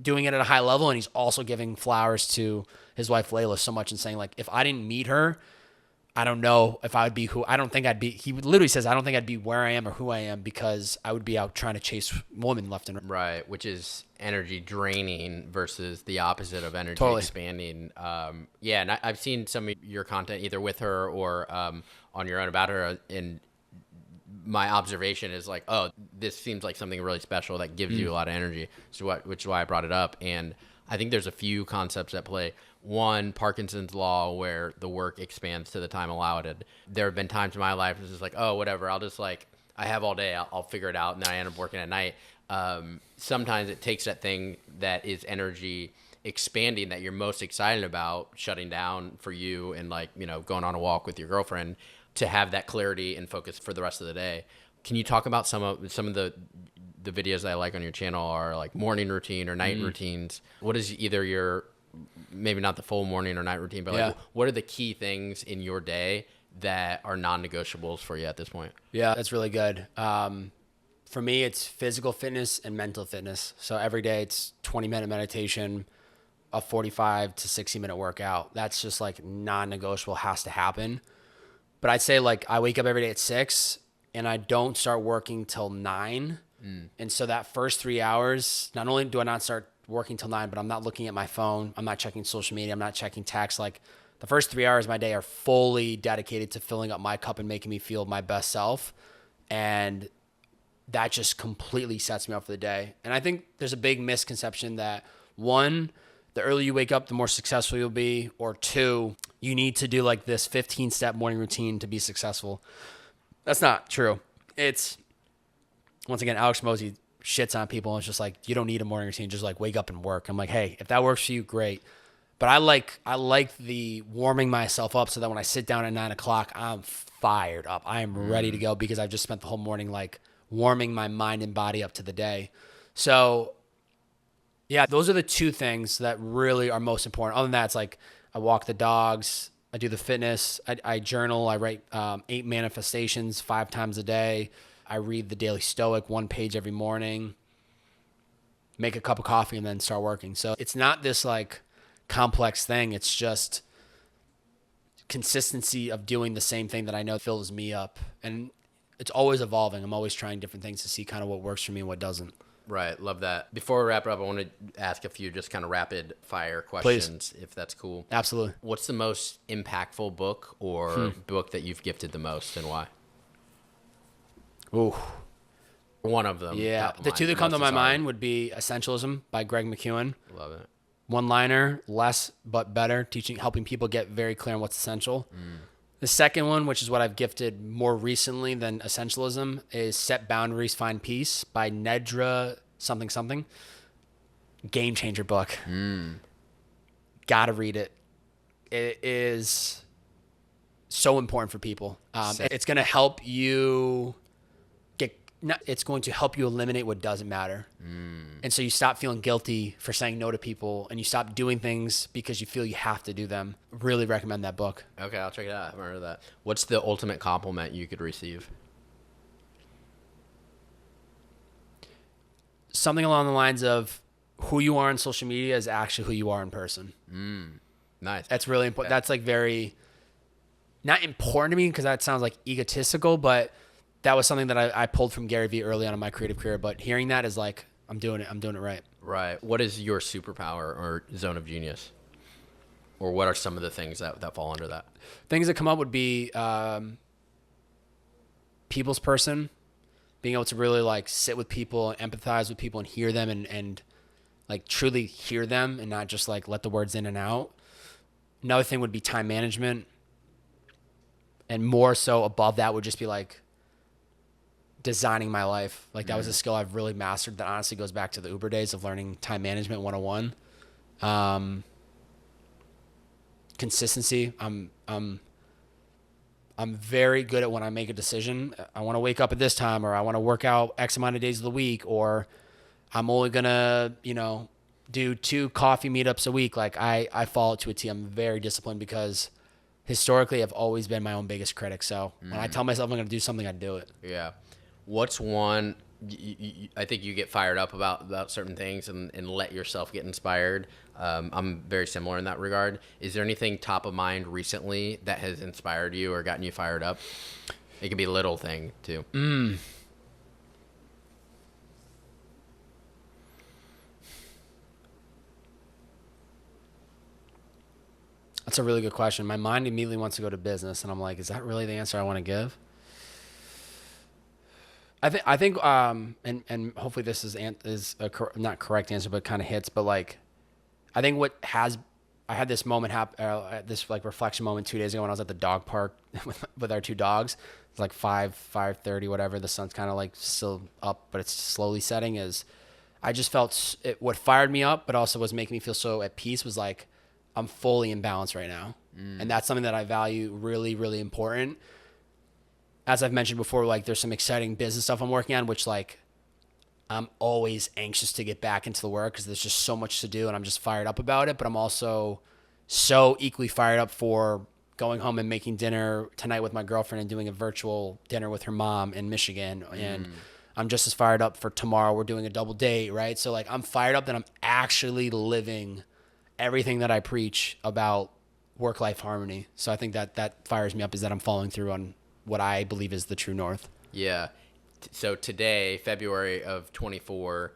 Speaker 1: doing it at a high level, and he's also giving flowers to his wife Layla so much and saying if I didn't meet her, I don't know if I would be who. I don't think I'd be. He literally says, I don't think I'd be where I am or who I am, because I would be out trying to chase women left and right.
Speaker 2: Right, which is energy draining versus the opposite of energy expanding. And I've seen some of your content either with her or on your own about her, and my observation is this seems like something really special that gives you a lot of energy, which is why I brought it up. And I think there's a few concepts at play. One, Parkinson's law, where the work expands to the time allotted. There have been times in my life it's just oh, whatever, I'll just I have all day, I'll figure it out, and then I end up working at night. Sometimes it takes that thing that is energy expanding that you're most excited about shutting down for you, and going on a walk with your girlfriend, to have that clarity and focus for the rest of the day. Can you talk about some of the videos that I like on your channel are morning routine or night routines? What is either your, maybe not the full morning or night routine, but what are the key things in your day that are non-negotiables for you at this point?
Speaker 1: Yeah, that's really good. For me, it's physical fitness and mental fitness. So every day it's 20-minute meditation, a 45 to 60-minute workout. That's just non-negotiable, has to happen. But I'd say I wake up every day at 6 and I don't start working till 9. And so that first 3 hours, not only do I not start working till 9, but I'm not looking at my phone. I'm not checking social media. I'm not checking text. The first 3 hours of my day are fully dedicated to filling up my cup and making me feel my best self. And that just completely sets me up for the day. And I think there's a big misconception that, one, the earlier you wake up, the more successful you'll be, or two, you need to do like this 15-step morning routine to be successful. That's not true. It's, once again, Alex Mosey shits on people and it's just like, you don't need a morning routine, just like wake up and work. I'm like, hey, if that works for you, great. But I like the warming myself up so that when I sit down at 9 o'clock, I'm fired up. I am ready to go because I've just spent the whole morning like warming my mind and body up to the day. So yeah, those are the two things that really are most important. Other than that, it's like I walk the dogs, I do the fitness, I journal, I write 8 manifestations 5 times a day. I read the Daily Stoic 1 page every morning, make a cup of coffee, and then start working. So it's not this like complex thing. It's just consistency of doing the same thing that I know fills me up. And it's always evolving. I'm always trying different things to see kind of what works for me and what doesn't.
Speaker 2: Right. Love that. Before we wrap it up, I want to ask a few just kind of rapid fire questions, if that's cool.
Speaker 1: Absolutely.
Speaker 2: What's the most impactful book or book that you've gifted the most and why?
Speaker 1: Ooh.
Speaker 2: One of them.
Speaker 1: Yeah. The two that come to my mind would be Essentialism by Greg McKeown.
Speaker 2: Love it.
Speaker 1: One-liner, less but better, helping people get very clear on what's essential. The second one, which is what I've gifted more recently than Essentialism, is Set Boundaries, Find Peace by Nedra something. Game changer book. Gotta read it. It is so important for people. It's going to help you it's going to help you eliminate what doesn't matter. And so you stop feeling guilty for saying no to people and you stop doing things because you feel you have to do them. Really recommend that book.
Speaker 2: Okay, I'll check it out. I haven't heard of that. What's the ultimate compliment you could receive?
Speaker 1: Something along the lines of who you are on social media is actually who you are in person.
Speaker 2: Nice.
Speaker 1: That's really important. That's like very, not important to me because that sounds like egotistical, but that was something that I pulled from Gary Vee early on in my creative career. But hearing that is like, I'm doing it right.
Speaker 2: Right. What is your superpower or zone of genius? Or what are some of the things that fall under that?
Speaker 1: Things that come up would be people's person, being able to really like sit with people, empathize with people and hear them and like truly hear them and not just like let the words in and out. Another thing would be time management. And more so above that would just be like designing my life. Like that was a skill I've really mastered that honestly goes back to the Uber days of learning time management 101. Consistency. I'm very good at when I make a decision. I want to wake up at this time, or I want to work out X amount of days of the week, or I'm only gonna, do 2 coffee meetups a week. Like I follow it to a T. I'm very disciplined because historically I've always been my own biggest critic. So when I tell myself I'm gonna do something, I do it.
Speaker 2: Yeah. What's one, I think you get fired up about certain things and let yourself get inspired. I'm very similar in that regard. Is there anything top of mind recently that has inspired you or gotten you fired up? It could be a little thing too.
Speaker 1: That's a really good question. My mind immediately wants to go to business, and I'm like, is that really the answer I want to give? I think, and hopefully this is not correct answer, but kind of hits. But like, I think I had this moment this like reflection moment 2 days ago when I was at the dog park with our 2 dogs. It's like 5:30, whatever. The sun's kind of like still up, but it's slowly setting. I just felt what fired me up, but also was making me feel so at peace was like, I'm fully in balance right now. And that's something that I value really, really important. As I've mentioned before, like there's some exciting business stuff I'm working on, which like I'm always anxious to get back into the work because there's just so much to do and I'm just fired up about it. But I'm also so equally fired up for going home and making dinner tonight with my girlfriend and doing a virtual dinner with her mom in Michigan. And I'm just as fired up for tomorrow. We're doing a double date, right? So like I'm fired up that I'm actually living everything that I preach about work-life harmony. So I think that fires me up is that I'm following through on what I believe is the true north.
Speaker 2: Yeah. So today, February of 24,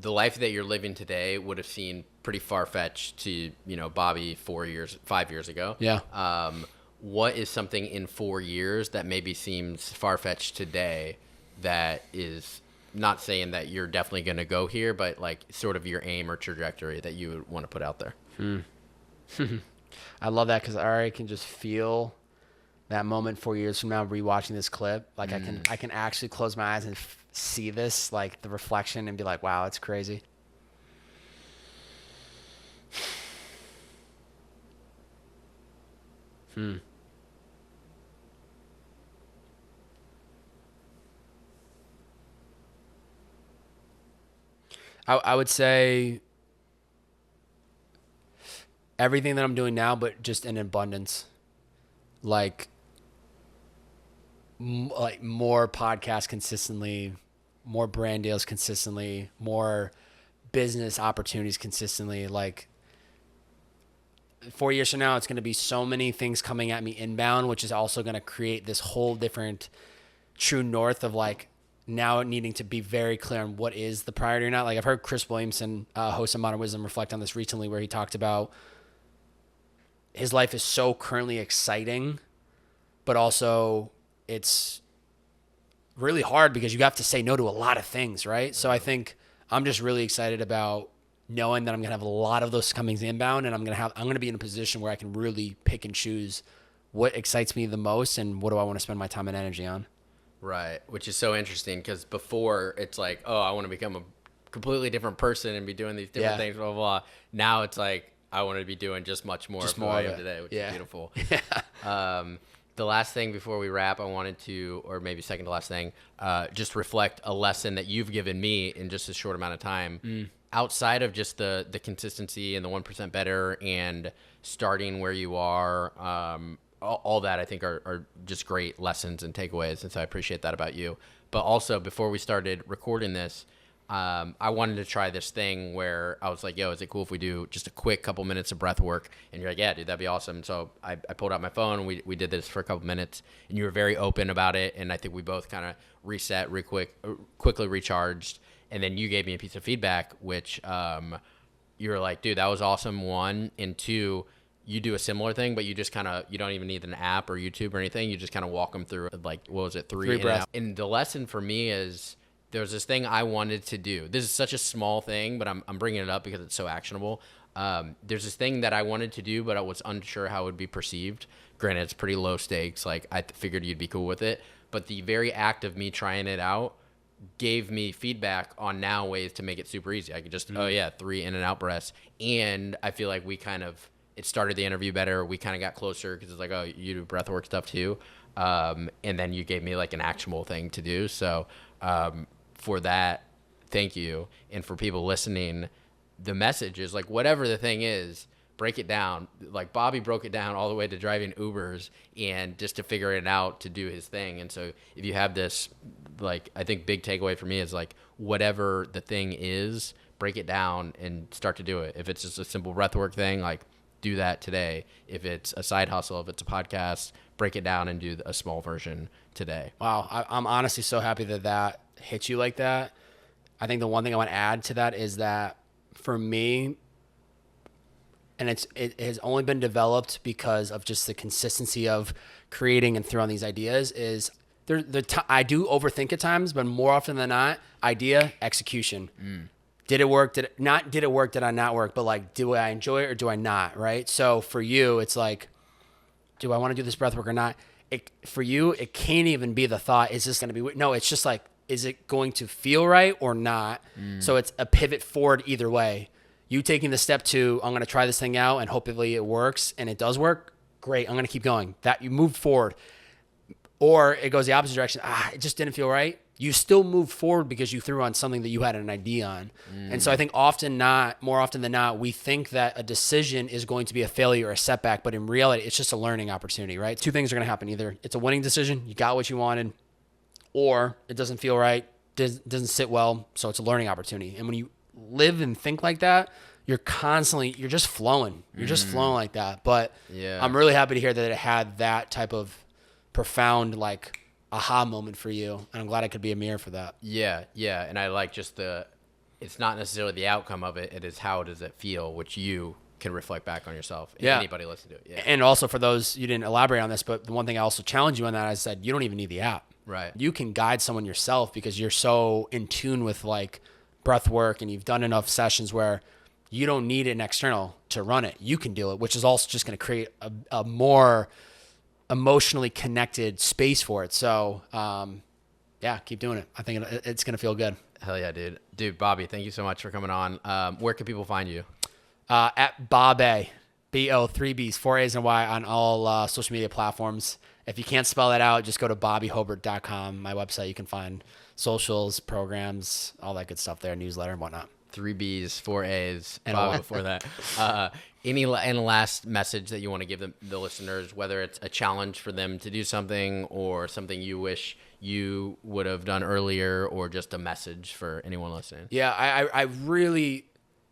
Speaker 2: the life that you're living today would have seemed pretty far-fetched to, Bobby 5 years ago.
Speaker 1: Yeah.
Speaker 2: What is something in 4 years that maybe seems far-fetched today that is not saying that you're definitely going to go here, but like sort of your aim or trajectory that you would want to put out there?
Speaker 1: I love that because I already can just feel that moment 4 years from now rewatching this clip. Like I can actually close my eyes and see this, like the reflection, and be like, wow, it's crazy. I would say everything that I'm doing now, but just in abundance. Like, like more podcasts consistently, more brand deals consistently, more business opportunities consistently. Like 4 years from now, it's going to be so many things coming at me inbound, which is also going to create this whole different true north of like now needing to be very clear on what is the priority or not. Like I've heard Chris Williamson, host of Modern Wisdom, reflect on this recently, where he talked about his life is so currently exciting, but also it's really hard because you have to say no to a lot of things, right? So I think I'm just really excited about knowing that I'm gonna have a lot of those coming inbound, and I'm gonna be in a position where I can really pick and choose what excites me the most and what do I want to spend my time and energy on.
Speaker 2: Right, which is so interesting because before it's like, oh, I want to become a completely different person and be doing these different things, blah, blah, blah. Now it's like, I want to be doing just much more of who I am today, which is beautiful. The last thing before we wrap, I wanted to, or maybe second to last thing, just reflect a lesson that you've given me in just a short amount of time. Outside of just the consistency and the 1% better and starting where you are, all that I think are just great lessons and takeaways. And so I appreciate that about you. But also before we started recording this, I wanted to try this thing where I was like, yo, is it cool if we do just a quick couple minutes of breath work? And you're like, yeah, dude, that'd be awesome. So I pulled out my phone and we did this for a couple minutes, and you were very open about it. And I think we both kind of reset quickly recharged. And then you gave me a piece of feedback, which you were like, dude, that was awesome, one. And two, you do a similar thing, but you just kind of, you don't even need an app or YouTube or anything. You just kind of walk them through, like, what was it, three breaths. And the lesson for me is, there's this thing I wanted to do. This is such a small thing, but I'm bringing it up because it's so actionable. There's this thing that I wanted to do, but I was unsure how it would be perceived. Granted, it's pretty low stakes. Like, I figured you'd be cool with it. But the very act of me trying it out gave me feedback on now ways to make it super easy. I could just, 3 in and out breaths. And I feel like it started the interview better. We kind of got closer because it's like, oh, you do breathwork stuff too. And then you gave me like an actionable thing to do. So, for that, thank you. And for people listening, the message is like, whatever the thing is, break it down. Like Bobby broke it down all the way to driving Ubers and just to figure it out to do his thing. And so if you have this, like, I think big takeaway for me is like, whatever the thing is, break it down and start to do it. If it's just a simple breathwork thing, like, do that today. If it's a side hustle, if it's a podcast, break it down and do a small version today.
Speaker 1: Wow. I'm honestly so happy that hits you like that. I think the one thing I want to add to that is that for me, and it has only been developed because of just the consistency of creating and throwing these ideas, is I do overthink at times, but more often than not, idea, execution. Did it work? Did it work? Did I not work? But like, do I enjoy it or do I not? Right. So for you, it's like, do I want to do this breath work or not? For you, it can't even be the thought, is this going to be, no, it's just like, is it going to feel right or not? So it's a pivot forward either way. You taking the step to, I'm going to try this thing out and hopefully it works, and it does work. Great. I'm going to keep going. That you move forward. Or it goes the opposite direction. It just didn't feel right. You still move forward because you threw on something that you had an idea on. And so I think more often than not, we think that a decision is going to be a failure or a setback, but in reality, it's just a learning opportunity, right? Two things are going to happen. Either it's a winning decision, you got what you wanted, or it doesn't feel right, doesn't sit well, so it's a learning opportunity. And when you live and think like that, you're just flowing. You're just flowing like that. But I'm really happy to hear that it had that type of profound, like, aha moment for you. And I'm glad I could be a mirror for that.
Speaker 2: Yeah. And I like just it's not necessarily the outcome of it. It is how does it feel, which you can reflect back on yourself. If anybody listen to it. Yeah.
Speaker 1: And also for those, you didn't elaborate on this, but the one thing I also challenge you on that, I said, you don't even need the app.
Speaker 2: Right.
Speaker 1: You can guide someone yourself because you're so in tune with like breath work and you've done enough sessions where you don't need an external. to run it. You can do it, which is also just going to create a more emotionally connected space for it. So, yeah, keep doing it. I think it's going to feel good.
Speaker 2: Hell yeah, dude. Dude, Bobby, thank you so much for coming on. Where can people find you?
Speaker 1: At Bob-A, B-O, 3 B's, 4 A's and Y on all social media platforms. If you can't spell that out, just go to bobbyhobert.com, my website. You can find socials, programs, all that good stuff there, newsletter and whatnot.
Speaker 2: 3 B's, 4 A's, and Bob before that. Any last message that you want to give the listeners, whether it's a challenge for them to do something or something you wish you would have done earlier, or just a message for anyone listening?
Speaker 1: Yeah, I really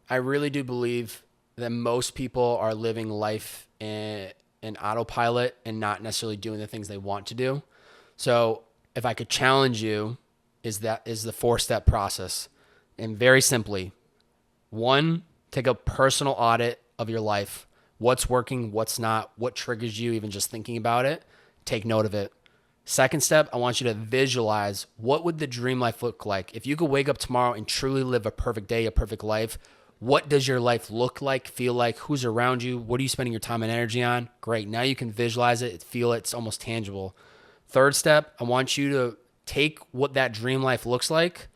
Speaker 1: do believe that most people are living life in autopilot and not necessarily doing the things they want to do. So if I could challenge you, is the 4-step process. And very simply, 1, take a personal audit of your life. What's working, what's not, what triggers you even just thinking about it. Take note of it. Second step, I want you to visualize, what would the dream life look like? If you could wake up tomorrow and truly live a perfect day, a perfect life, what does your life look like, feel like? Who's around you? What are you spending your time and energy on? Great. Now you can visualize it, feel it. It's almost tangible. Third step, I want you to take what that dream life looks like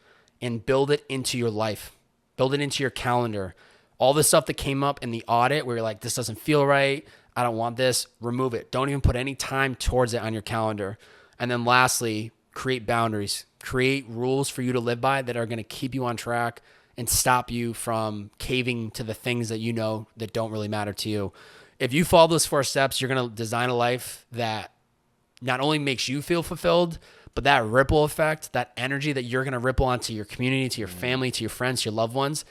Speaker 1: and build it into your life. Build it into your calendar. All the stuff that came up in the audit where you're like, this doesn't feel right, I don't want this, remove it. Don't even put any time towards it on your calendar. And then lastly, create boundaries. Create rules for you to live by that are going to keep you on track and stop you from caving to the things that you know that don't really matter to you. If you follow those 4 steps, you're going to design a life that not only makes you feel fulfilled, but that ripple effect, that energy that you're going to ripple onto your community, to your family, to your friends, to your loved ones,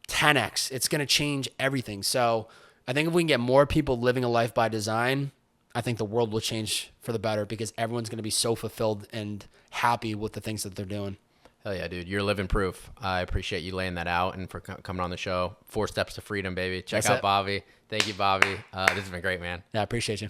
Speaker 1: 10x. It's going to change everything. So I think if we can get more people living a life by design, I think the world will change for the better, because everyone's going to be so fulfilled and happy with the things that they're doing.
Speaker 2: Hell yeah, dude. You're living proof. I appreciate you laying that out and for coming on the show. 4 steps to freedom, baby. Check out Bobby. Thank you, Bobby. This has been great, man.
Speaker 1: Yeah, I appreciate you.